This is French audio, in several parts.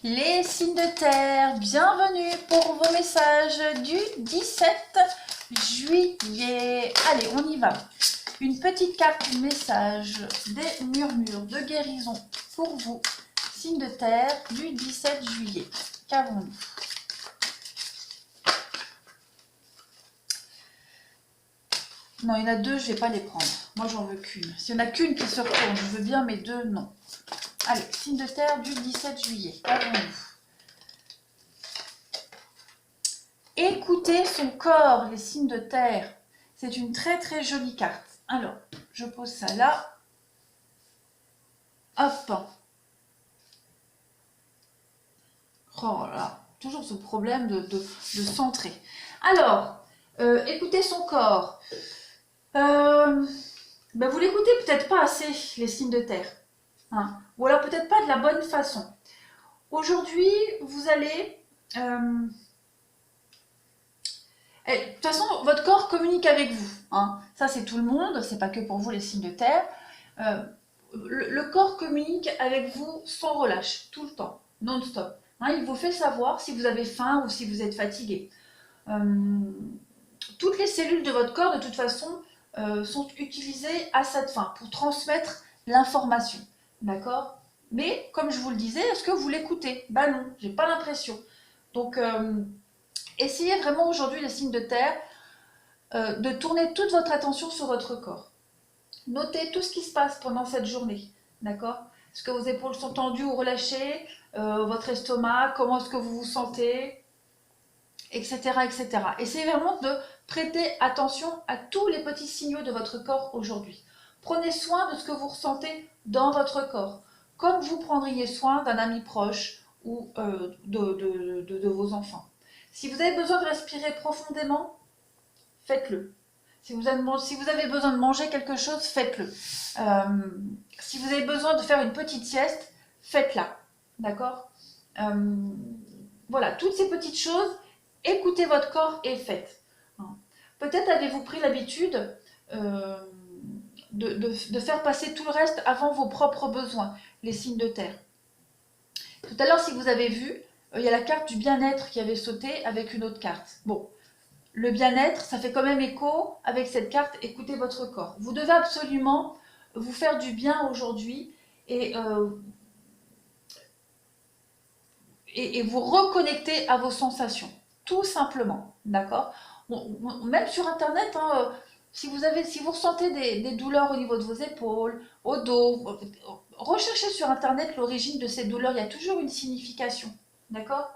Les signes de terre, bienvenue pour vos messages du 17 juillet. Allez, on y va. Une petite carte message des murmures de guérison pour vous, signes de terre du 17 juillet. Qu'avons-nous? Non, il y en a deux, je ne vais pas les prendre. Moi, j'en veux qu'une. S'il n'y en a qu'une qui se retourne, je veux bien, mais deux, non. Allez, signe de terre du 17 juillet. Qu'avons-nous? Écoutez son corps, les signes de terre. C'est une très très jolie carte. Alors, je pose ça là. Hop. Oh là, toujours ce problème de centrer. Alors, écoutez son corps. Ben vous l'écoutez peut-être pas assez, les signes de terre. Hein, ou alors peut-être pas de la bonne façon. Aujourd'hui, vous allez... de toute façon, votre corps communique avec vous. Hein. Ça, c'est tout le monde, c'est pas que pour vous les signes de terre. Le corps communique avec vous sans relâche, tout le temps, non-stop. Hein, il vous fait savoir si vous avez faim ou si vous êtes fatigué. Toutes les cellules de votre corps, de toute façon, sont utilisées à cette fin, pour transmettre l'information. D'accord? Mais, comme je vous le disais, est-ce que vous l'écoutez? Ben non, j'ai pas l'impression. Donc, essayez vraiment aujourd'hui, les signes de terre, de tourner toute votre attention sur votre corps. Notez tout ce qui se passe pendant cette journée. D'accord? Est-ce que vos épaules sont tendues ou relâchées? Votre estomac, comment est-ce que vous vous sentez? Etc. etc. Essayez vraiment de prêter attention à tous les petits signaux de votre corps aujourd'hui. Prenez soin de ce que vous ressentez dans votre corps, comme vous prendriez soin d'un ami proche ou de vos enfants. Si vous avez besoin de respirer profondément, faites-le. Si vous avez besoin de manger quelque chose, faites-le. Si vous avez besoin de faire une petite sieste, faites-la. D'accord? Voilà, toutes ces petites choses, écoutez votre corps et faites. Peut-être avez-vous pris l'habitude de faire passer tout le reste avant vos propres besoins, les signes de terre. Tout à l'heure, si vous avez vu, il y a la carte du bien-être qui avait sauté avec une autre carte. Bon, le bien-être, ça fait quand même écho avec cette carte « Écoutez votre corps ». Vous devez absolument vous faire du bien aujourd'hui et vous reconnecter à vos sensations, tout simplement, d'accord? Même sur Internet, hein, si vous ressentez des douleurs au niveau de vos épaules, au dos, recherchez sur Internet l'origine de ces douleurs, il y a toujours une signification, d'accord?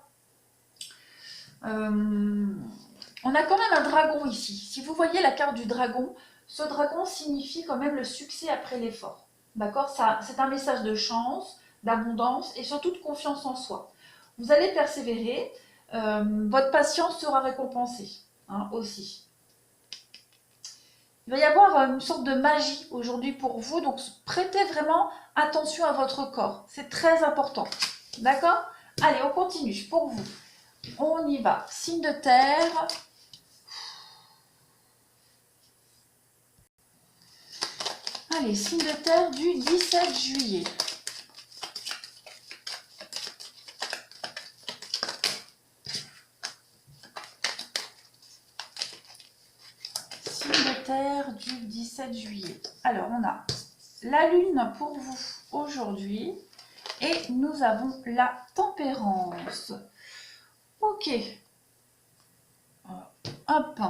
On a quand même un dragon ici. Si vous voyez la carte du dragon, ce dragon signifie quand même le succès après l'effort. D'accord? C'est un message de chance, d'abondance et surtout de confiance en soi. Vous allez persévérer, votre patience sera récompensée hein, aussi. Il va y avoir une sorte de magie aujourd'hui pour vous, donc prêtez vraiment attention à votre corps. C'est très important. D'accord? Allez, on continue pour vous. On y va. Signe de terre. Allez, signe de terre du 17 juillet. Signe de terre du 17 juillet. Alors, on a la lune pour vous aujourd'hui et nous avons la tempérance. Ok. Hop.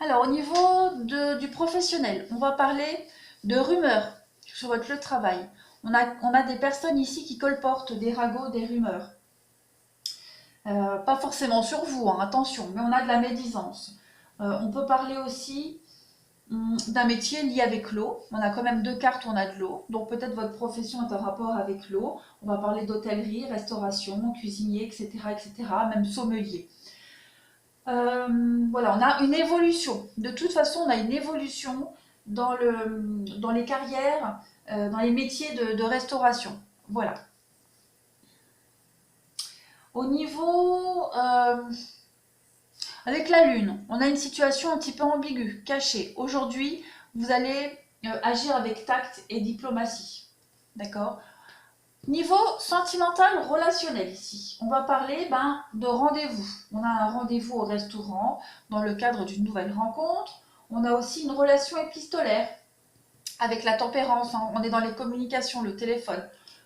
Alors, au niveau du professionnel, on va parler de rumeurs sur votre lieu de travail. On a des personnes ici qui colportent des ragots, des rumeurs. Pas forcément sur vous, hein, attention, mais on a de la médisance. On peut parler aussi d'un métier lié avec l'eau. On a quand même deux cartes où on a de l'eau. Donc peut-être votre profession est en rapport avec l'eau. On va parler d'hôtellerie, restauration, cuisinier, etc., etc., même sommelier. Voilà, on a une évolution. De toute façon, on a une évolution dans les carrières, dans les métiers de restauration. Voilà. Au niveau... avec la Lune, on a une situation un petit peu ambiguë, cachée. Aujourd'hui, vous allez agir avec tact et diplomatie. D'accord? Niveau sentimental relationnel ici, on va parler de rendez-vous. On a un rendez-vous au restaurant dans le cadre d'une nouvelle rencontre. On a aussi une relation épistolaire avec la tempérance. Hein. On est dans les communications, le téléphone.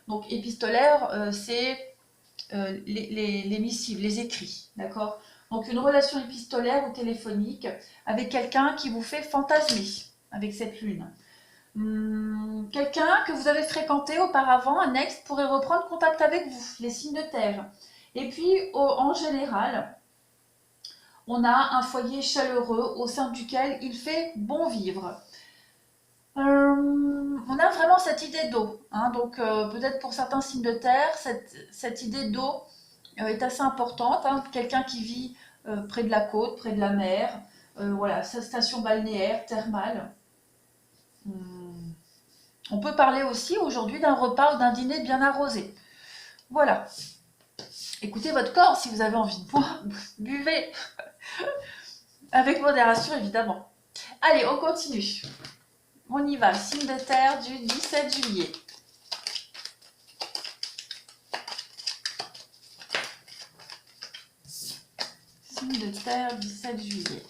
Donc épistolaire, c'est les missives, les écrits. D'accord. Donc une relation épistolaire ou téléphonique avec quelqu'un qui vous fait fantasmer avec cette lune. Quelqu'un que vous avez fréquenté auparavant, un ex, pourrait reprendre contact avec vous, les signes de terre. Et puis, en général, on a un foyer chaleureux au sein duquel il fait bon vivre. On a vraiment cette idée d'eau. Hein, donc, peut-être pour certains signes de terre, cette idée d'eau est assez importante. Hein, quelqu'un qui vit près de la côte, près de la mer, voilà, sa station balnéaire, thermale. On peut parler aussi aujourd'hui d'un repas ou d'un dîner bien arrosé. Voilà. Écoutez votre corps, si vous avez envie de boire, buvez. Avec modération, évidemment. Allez, on continue. On y va. Signe de terre du 17 juillet. Signe de terre, 17 juillet.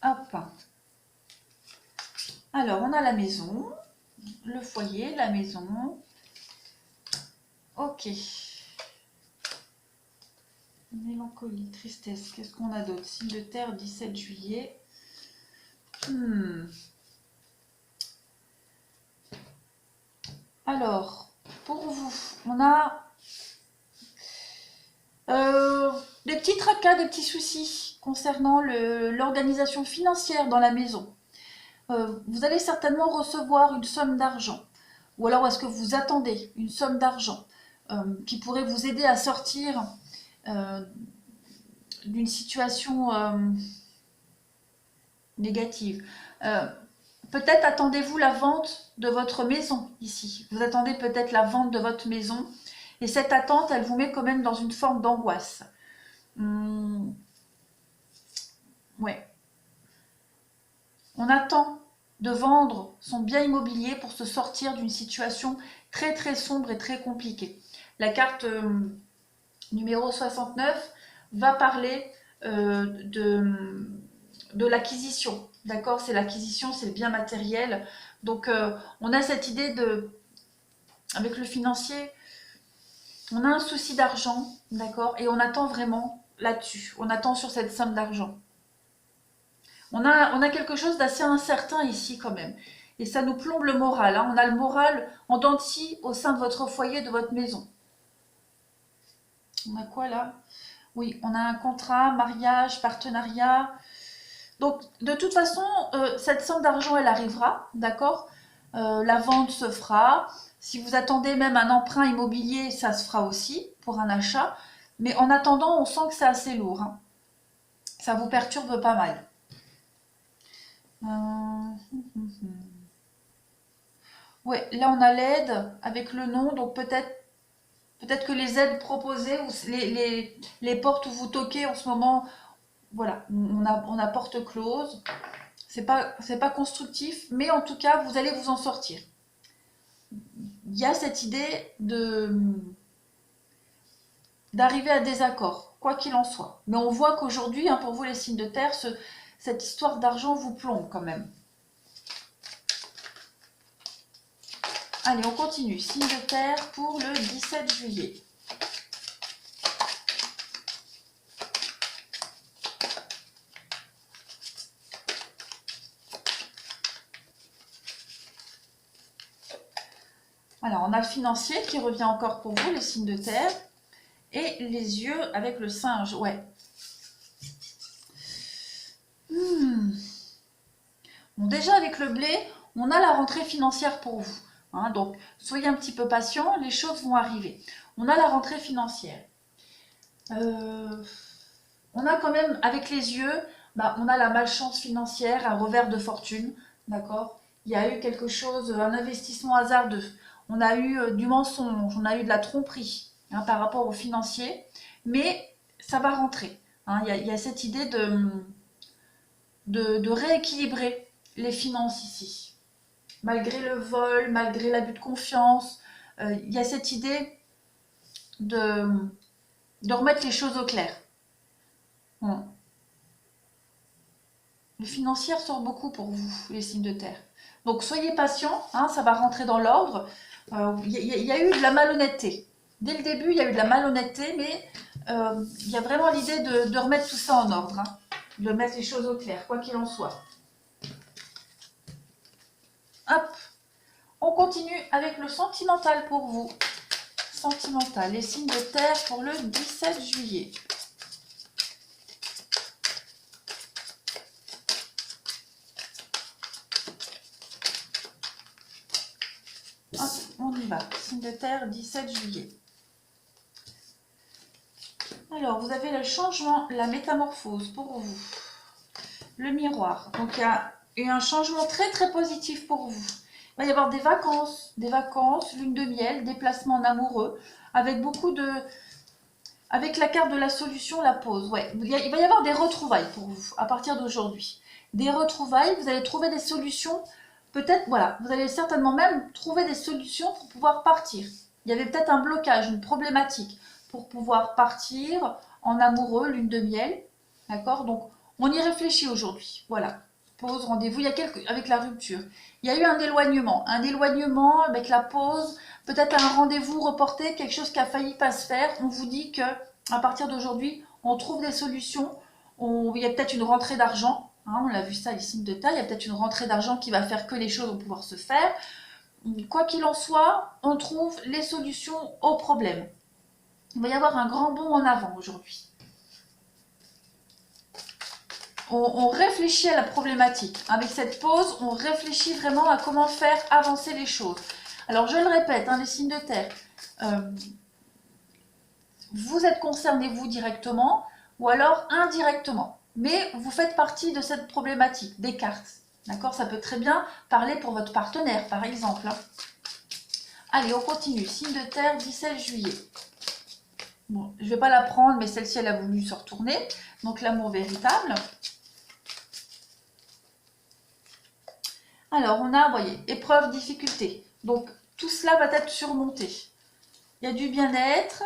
Hop. Alors, on a la maison, le foyer, la maison. Ok. Mélancolie, tristesse. Qu'est-ce qu'on a d'autre? Signe de terre, 17 juillet. Alors, pour vous, on a des petits tracas, des petits soucis concernant l'organisation financière dans la maison. Vous allez certainement recevoir une somme d'argent. Ou alors est-ce que vous attendez une somme d'argent qui pourrait vous aider à sortir d'une situation négative. Peut-être attendez-vous la vente de votre maison ici. Vous attendez peut-être la vente de votre maison et cette attente, elle vous met quand même dans une forme d'angoisse. Ouais. On attend de vendre son bien immobilier pour se sortir d'une situation très très sombre et très compliquée. La carte numéro 69 va parler de l'acquisition. D'accord? C'est l'acquisition, c'est le bien matériel. Donc, on a cette idée avec le financier, on a un souci d'argent, d'accord? Et on attend vraiment là-dessus. On attend sur cette somme d'argent. On a quelque chose d'assez incertain ici quand même. Et ça nous plombe le moral. Hein. On a le moral en dents de scie au sein de votre foyer, de votre maison. On a quoi là? Oui, on a un contrat, mariage, partenariat. Donc, de toute façon, cette somme d'argent, elle arrivera, d'accord? La vente se fera. Si vous attendez même un emprunt immobilier, ça se fera aussi pour un achat. Mais en attendant, on sent que c'est assez lourd. Hein. Ça vous perturbe pas mal. Ouais, là on a l'aide avec le nom, donc peut-être que les aides proposées ou les portes où vous toquez en ce moment, voilà, on a porte close. C'est pas constructif, mais en tout cas, vous allez vous en sortir. Il y a cette idée d'arriver à des accords, quoi qu'il en soit. Mais on voit qu'aujourd'hui, hein, pour vous les signes de terre, cette histoire d'argent vous plombe quand même. Allez, on continue. Signe de terre pour le 17 juillet. Alors, on a le financier qui revient encore pour vous, les signes de terre. Et les yeux avec le singe, ouais. Bon, déjà avec le blé, on a la rentrée financière pour vous. Hein, donc, soyez un petit peu patient, les choses vont arriver. On a la rentrée financière. On a quand même, avec les yeux, on a la malchance financière, un revers de fortune, d'accord? Il y a eu quelque chose, un investissement hasardeux. On a eu du mensonge, on a eu de la tromperie hein, par rapport aux financiers, mais ça va rentrer. Hein. Il y a cette idée de rééquilibrer les finances ici. malgré le vol, malgré l'abus de confiance. Il y a cette idée de remettre les choses au clair. Bon. Le financier sort beaucoup pour vous, les signes de terre. Donc soyez patients, hein, ça va rentrer dans l'ordre. Il y a eu de la malhonnêteté. Dès le début, il y a eu de la malhonnêteté, mais il y a vraiment l'idée de remettre tout ça en ordre, hein, de mettre les choses au clair, quoi qu'il en soit. Hop, on continue avec le sentimental pour vous. Sentimental, les signes de terre pour le 17 juillet. Hop, on y va. Signe de terre, 17 juillet. Alors, vous avez le changement, la métamorphose pour vous. Le miroir. Donc, il y a eu un changement très très positif pour vous. Il va y avoir des vacances, lune de miel, déplacement en amoureux, avec beaucoup de... Avec la carte de la solution, la pause. Ouais. Il va y avoir des retrouvailles pour vous à partir d'aujourd'hui. Des retrouvailles, vous allez trouver des solutions. Peut-être, voilà, vous allez certainement même trouver des solutions pour pouvoir partir. Il y avait peut-être un blocage, une problématique pour pouvoir partir en amoureux, lune de miel. D'accord? Donc, on y réfléchit aujourd'hui. Voilà. Pause, rendez-vous. Il y a avec la rupture. Il y a eu un éloignement avec la pause, peut-être un rendez-vous reporté, quelque chose qui a failli pas se faire. On vous dit que à partir d'aujourd'hui, on trouve des solutions. Il y a peut-être une rentrée d'argent. Hein, on l'a vu ça, les signes de taille. Il y a peut-être une rentrée d'argent qui va faire que les choses vont pouvoir se faire. Quoi qu'il en soit, on trouve les solutions aux problèmes. Il va y avoir un grand bond en avant aujourd'hui. On réfléchit à la problématique. Avec cette pause, on réfléchit vraiment à comment faire avancer les choses. Alors, je le répète, hein, les signes de terre, vous êtes concernés, vous, directement, ou alors indirectement. Mais vous faites partie de cette problématique, des cartes. D'accord? Ça peut très bien parler pour votre partenaire, par exemple. Hein. Allez, on continue. Signe de terre, 17 juillet. Bon, je ne vais pas la prendre, mais celle-ci, elle a voulu se retourner. Donc, l'amour véritable. Alors, on a, vous voyez, épreuve, difficulté. Donc, tout cela va être surmonté. Il y a du bien-être,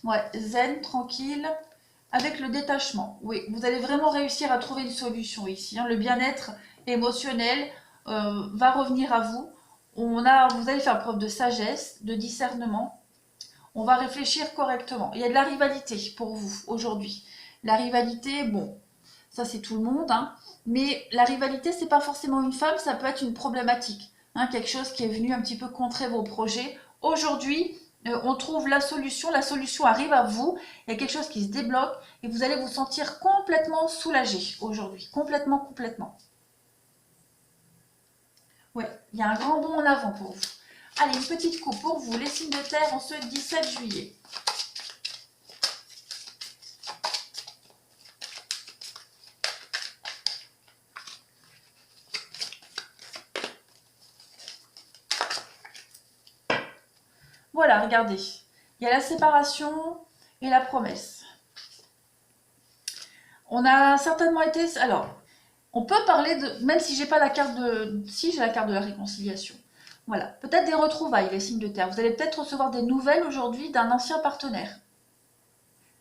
ouais, zen, tranquille, avec le détachement. Oui, vous allez vraiment réussir à trouver une solution ici. Hein. Le bien-être émotionnel va revenir à vous. Vous allez faire preuve de sagesse, de discernement. On va réfléchir correctement. Il y a de la rivalité pour vous aujourd'hui. La rivalité, bon, ça c'est tout le monde, hein. Mais la rivalité, c'est pas forcément une femme, ça peut être une problématique. Hein, quelque chose qui est venu un petit peu contrer vos projets. Aujourd'hui, on trouve la solution arrive à vous, il y a quelque chose qui se débloque et vous allez vous sentir complètement soulagé aujourd'hui. Complètement, complètement. Ouais, il y a un grand bond en avant pour vous. Allez, une petite coupe pour vous, les signes de terre en ce 17 juillet. Voilà, regardez. Il y a la séparation et la promesse. On a certainement été... Alors, on peut parler de... Même si j'ai pas la carte de... Si, j'ai la carte de la réconciliation. Voilà. Peut-être des retrouvailles, les signes de terre. Vous allez peut-être recevoir des nouvelles aujourd'hui d'un ancien partenaire.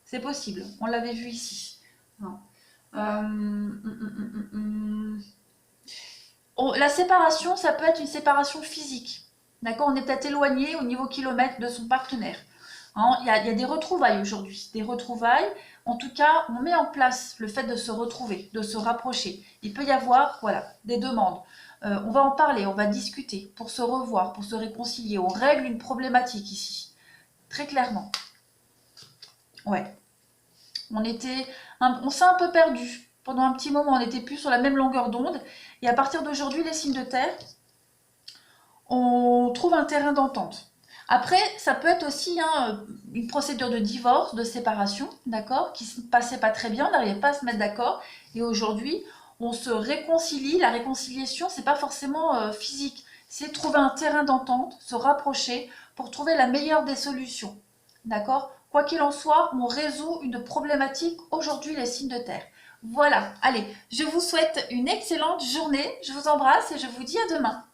C'est possible. On l'avait vu ici. La séparation, ça peut être une séparation physique. D'accord? On est peut-être éloigné au niveau kilomètre de son partenaire. Hein, il y a des retrouvailles aujourd'hui. Des retrouvailles. En tout cas, on met en place le fait de se retrouver, de se rapprocher. Il peut y avoir, voilà, des demandes. On va en parler, on va discuter pour se revoir, pour se réconcilier. On règle une problématique ici. Très clairement. Ouais. On s'est un peu perdu. Pendant un petit moment, on n'était plus sur la même longueur d'onde. Et à partir d'aujourd'hui, les signes de terre, on trouve un terrain d'entente. Après, ça peut être aussi une procédure de divorce, de séparation, d'accord, qui ne se passait pas très bien, on n'arrivait pas à se mettre d'accord. Et aujourd'hui, on se réconcilie. La réconciliation, c'est pas forcément physique. C'est trouver un terrain d'entente, se rapprocher pour trouver la meilleure des solutions. D'accord? Quoi qu'il en soit, on résout une problématique aujourd'hui, les signes de terre. Voilà, allez, je vous souhaite une excellente journée. Je vous embrasse et je vous dis à demain.